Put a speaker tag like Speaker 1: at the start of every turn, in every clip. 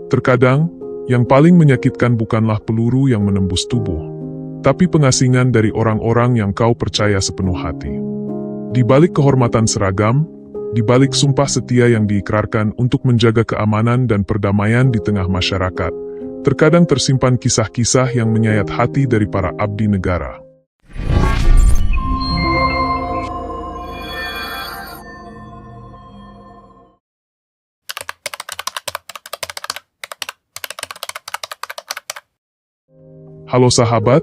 Speaker 1: Terkadang, yang paling menyakitkan bukanlah peluru yang menembus tubuh, tapi pengasingan dari orang-orang yang kau percaya sepenuh hati. Di balik kehormatan seragam, di balik sumpah setia yang diikrarkan untuk menjaga keamanan dan perdamaian di tengah masyarakat, terkadang tersimpan kisah-kisah yang menyayat hati dari para abdi negara. Halo sahabat,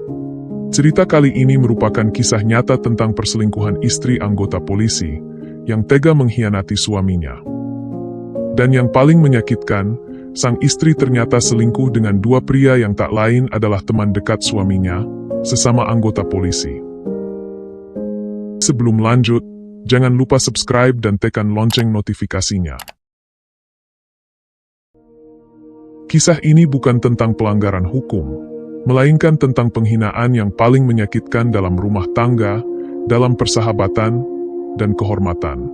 Speaker 1: cerita kali ini merupakan kisah nyata tentang perselingkuhan istri anggota polisi yang tega mengkhianati suaminya. Dan yang paling menyakitkan, sang istri ternyata selingkuh dengan dua pria yang tak lain adalah teman dekat suaminya, sesama anggota polisi. Sebelum lanjut, jangan lupa subscribe dan tekan lonceng notifikasinya. Kisah ini bukan tentang pelanggaran hukum, melainkan tentang penghinaan yang paling menyakitkan dalam rumah tangga, dalam persahabatan, dan kehormatan.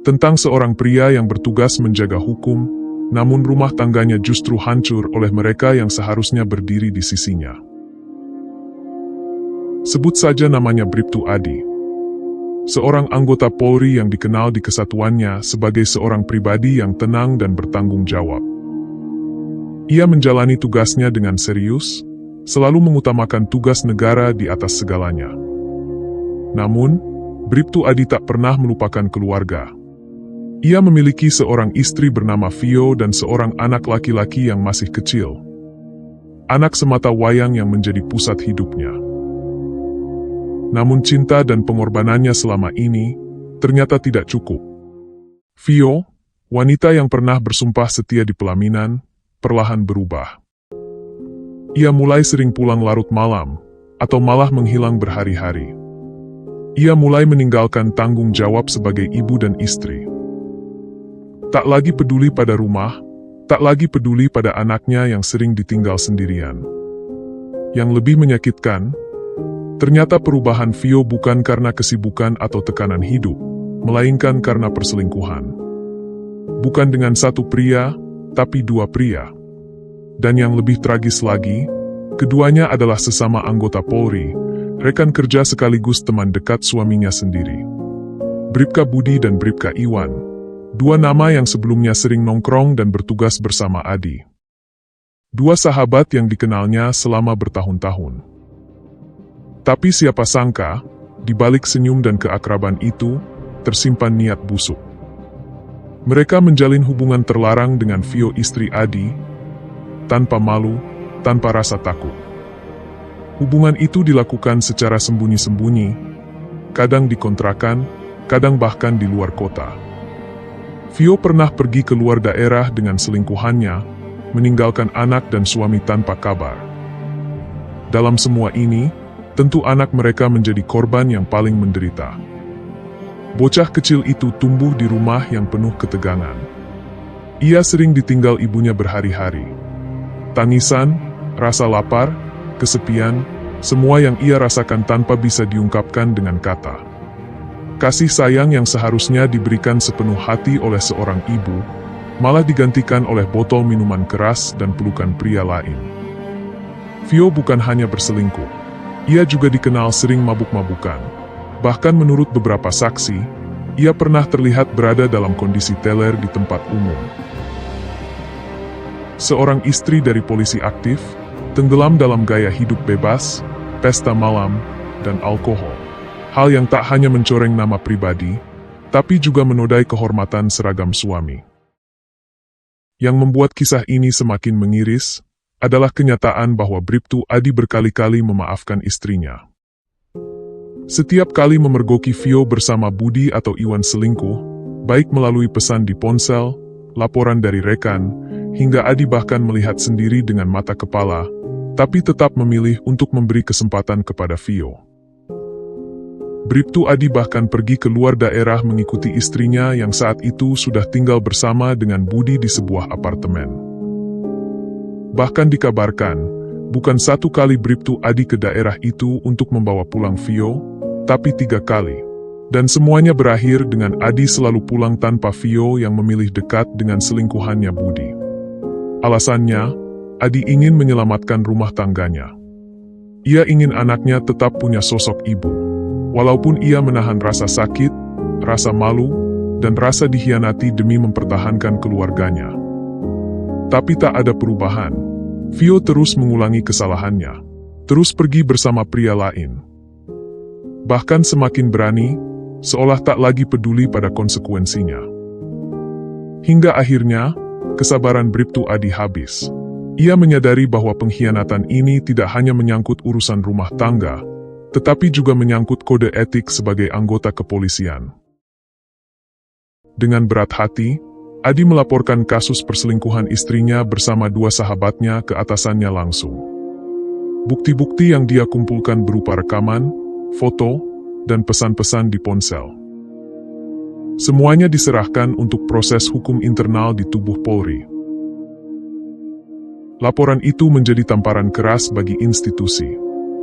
Speaker 1: Tentang seorang pria yang bertugas menjaga hukum, namun rumah tangganya justru hancur oleh mereka yang seharusnya berdiri di sisinya. Sebut saja namanya Bribtu Adi. Seorang anggota Polri yang dikenal di kesatuannya sebagai seorang pribadi yang tenang dan bertanggung jawab. Ia menjalani tugasnya dengan serius, selalu mengutamakan tugas negara di atas segalanya. Namun, Bribtu Adi tak pernah melupakan keluarga. Ia memiliki seorang istri bernama Vio dan seorang anak laki-laki yang masih kecil. Anak semata wayang yang menjadi pusat hidupnya. Namun cinta dan pengorbanannya selama ini ternyata tidak cukup. Vio, wanita yang pernah bersumpah setia di pelaminan, perlahan berubah. Ia mulai sering pulang larut malam, atau malah menghilang berhari-hari. Ia mulai meninggalkan tanggung jawab sebagai ibu dan istri. Tak lagi peduli pada rumah, tak lagi peduli pada anaknya yang sering ditinggal sendirian. Yang lebih menyakitkan, ternyata perubahan Vio bukan karena kesibukan atau tekanan hidup, melainkan karena perselingkuhan. Bukan dengan satu pria, tapi dua pria. Dan yang lebih tragis lagi, keduanya adalah sesama anggota Polri, rekan kerja sekaligus teman dekat suaminya sendiri. Bribka Budi dan Bribka Iwan, dua nama yang sebelumnya sering nongkrong dan bertugas bersama Adi. Dua sahabat yang dikenalnya selama bertahun-tahun. Tapi siapa sangka, di balik senyum dan keakraban itu, tersimpan niat busuk. Mereka menjalin hubungan terlarang dengan Vio istri Adi, tanpa malu, tanpa rasa takut. Hubungan itu dilakukan secara sembunyi-sembunyi, kadang di kontrakan, kadang bahkan di luar kota. Vio pernah pergi ke luar daerah dengan selingkuhannya, meninggalkan anak dan suami tanpa kabar. Dalam semua ini, tentu anak mereka menjadi korban yang paling menderita. Bocah kecil itu tumbuh di rumah yang penuh ketegangan. Ia sering ditinggal ibunya berhari-hari. Tangisan, rasa lapar, kesepian, semua yang ia rasakan tanpa bisa diungkapkan dengan kata. Kasih sayang yang seharusnya diberikan sepenuh hati oleh seorang ibu, malah digantikan oleh botol minuman keras dan pelukan pria lain. Vio bukan hanya berselingkuh, ia juga dikenal sering mabuk-mabukan. Bahkan menurut beberapa saksi, ia pernah terlihat berada dalam kondisi teler di tempat umum. Seorang istri dari polisi aktif, tenggelam dalam gaya hidup bebas, pesta malam, dan alkohol. Hal yang tak hanya mencoreng nama pribadi, tapi juga menodai kehormatan seragam suami. Yang membuat kisah ini semakin mengiris, adalah kenyataan bahwa Bribtu Adi berkali-kali memaafkan istrinya. Setiap kali memergoki Vio bersama Budi atau Iwan selingkuh, baik melalui pesan di ponsel, laporan dari rekan, hingga Adi bahkan melihat sendiri dengan mata kepala, tapi tetap memilih untuk memberi kesempatan kepada Vio. Bribtu Adi bahkan pergi ke luar daerah mengikuti istrinya yang saat itu sudah tinggal bersama dengan Budi di sebuah apartemen. Bahkan dikabarkan, bukan satu kali Bribtu Adi ke daerah itu untuk membawa pulang Vio, tapi 3 kali. Dan semuanya berakhir dengan Adi selalu pulang tanpa Vio yang memilih dekat dengan selingkuhannya Budi. Alasannya, Adi ingin menyelamatkan rumah tangganya. Ia ingin anaknya tetap punya sosok ibu, walaupun ia menahan rasa sakit, rasa malu, dan rasa dikhianati demi mempertahankan keluarganya. Tapi tak ada perubahan. Vio terus mengulangi kesalahannya, terus pergi bersama pria lain. Bahkan semakin berani, seolah tak lagi peduli pada konsekuensinya. Hingga akhirnya, kesabaran Bribtu Adi habis. Ia menyadari bahwa pengkhianatan ini tidak hanya menyangkut urusan rumah tangga, tetapi juga menyangkut kode etik sebagai anggota kepolisian. Dengan berat hati, Adi melaporkan kasus perselingkuhan istrinya bersama 2 sahabatnya ke atasannya langsung. Bukti-bukti yang dia kumpulkan berupa rekaman, foto, dan pesan-pesan di ponsel. Semuanya diserahkan untuk proses hukum internal di tubuh Polri. Laporan itu menjadi tamparan keras bagi institusi.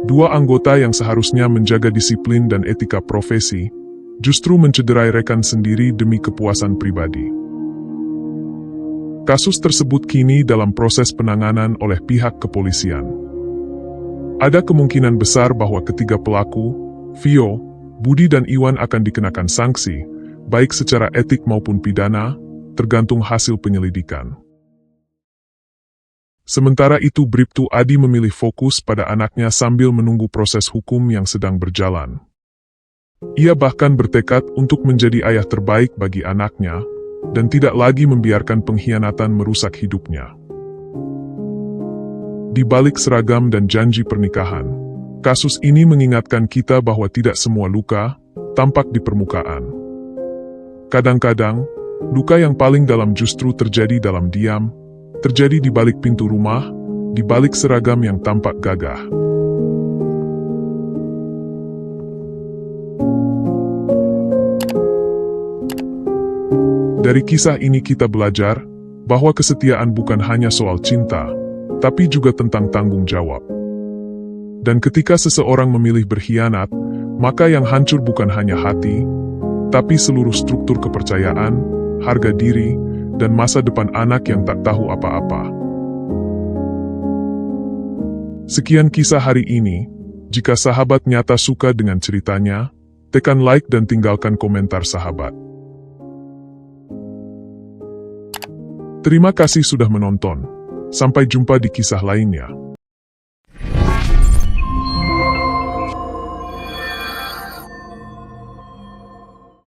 Speaker 1: 2 anggota yang seharusnya menjaga disiplin dan etika profesi, justru mencederai rekan sendiri demi kepuasan pribadi. Kasus tersebut kini dalam proses penanganan oleh pihak kepolisian. Ada kemungkinan besar bahwa ketiga pelaku, Vio, Budi dan Iwan akan dikenakan sanksi, baik secara etik maupun pidana, tergantung hasil penyelidikan. Sementara itu Bribtu Adi memilih fokus pada anaknya sambil menunggu proses hukum yang sedang berjalan. Ia bahkan bertekad untuk menjadi ayah terbaik bagi anaknya, dan tidak lagi membiarkan pengkhianatan merusak hidupnya. Di balik seragam dan janji pernikahan, kasus ini mengingatkan kita bahwa tidak semua luka tampak di permukaan. Kadang-kadang, luka yang paling dalam justru terjadi dalam diam, terjadi di balik pintu rumah, di balik seragam yang tampak gagah. Dari kisah ini kita belajar bahwa kesetiaan bukan hanya soal cinta, tapi juga tentang tanggung jawab. Dan ketika seseorang memilih berkhianat, maka yang hancur bukan hanya hati, tapi seluruh struktur kepercayaan, harga diri, dan masa depan anak yang tak tahu apa-apa. Sekian kisah hari ini. Jika sahabat nyata suka dengan ceritanya, tekan like dan tinggalkan komentar sahabat. Terima kasih sudah menonton. Sampai jumpa di kisah lainnya.